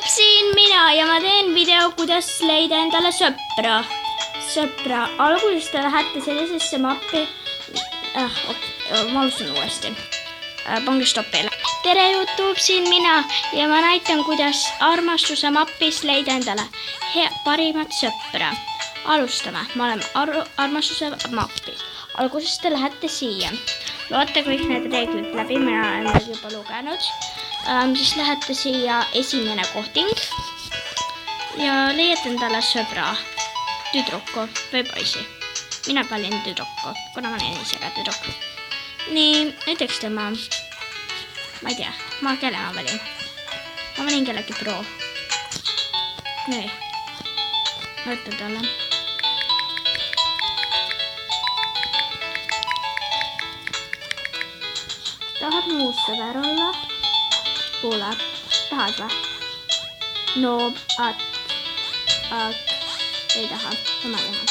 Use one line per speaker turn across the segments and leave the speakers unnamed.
YouTube, siin mina ja ma teen video, kuidas leida endale sõpra. Alguses te lähete sellisesse mappi. Ma alustan uuesti. Pange stoppile. Tere YouTube, siin mina ja ma näitan, kuidas armastuse mappis leida endale parimat sõpra. Alustame. Ma olen armastuse mappi. Alguses te lähete siia. Loete kõik need reeglid läbi, mina olen need juba lugenud. Siis lähete siia esimene kohting ja leiate endale sõbra, tüdruku või poisi. Mina valin tüdruku, kuna ma olen ise ka tüdruk. Nii, näiteks tema, ma ei tea, kelle ma valin. Ma valin kellegi pro. Nii, ma ütlen talle. Tahad muus sõber olla? Kuule, tahad või? No, ei taha, ma ei taha.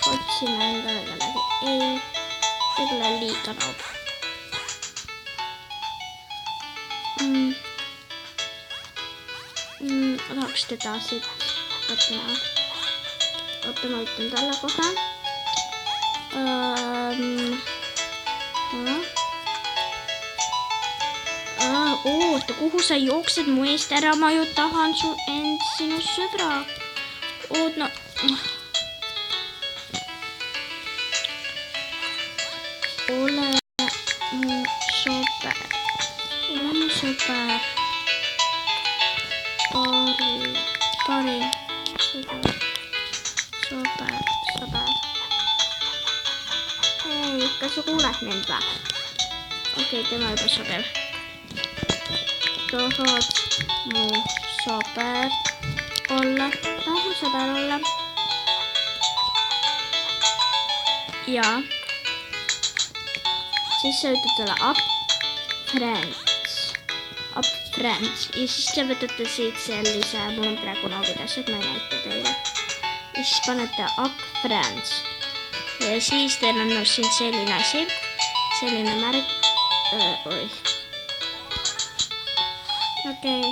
Otsime endale kellegi. Ei, võib-olla liiga noob. Ma tahaks teda siit võtma. Oota, ma ütlen talle kohe. Oota, kuhu sa jooksed mu eest ära? Ma ju tahan sinu sõbra. Oot, no. Ole mu sõber. Ole mu sõber. Pari. Sõber. Hei, kas sa kuuled mind või? Okei, tema juba sobib. Tahad mu sõber olla? Tahad mu sõber olla? Ja siis sa ütled talle up friends. Ja siis te võtate siit sellise, mul on praegu noobides, et ma ei näita teile. Ja siis panete up friends. Ja siis teil on siin selline asi, selline märk. Okei.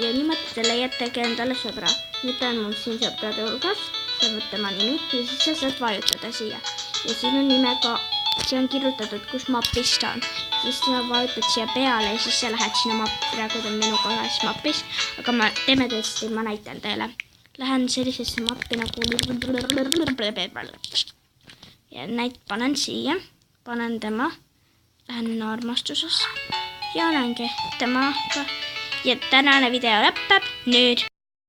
Ja niimoodi te leiategi endale sõbra. Nüüd on mul siin sõprade hulgas. See on tema nimi. Ja siis sa saad vajutada siia. Ja sinu nimega, see on kirjutatud, kus mapis ta on. Siis sa vajutad siia peale ja siis sa lähed sinna mappi. Praegu ta on minuga ühes mapis. Aga teeme tõesti, ma näitan teile. Lähen sellisesse mappi nagu... Ja panen siia. Panen tema. Lähen armastuses. Ja olengi temaga. Ja tänane video lõpeb nüüd.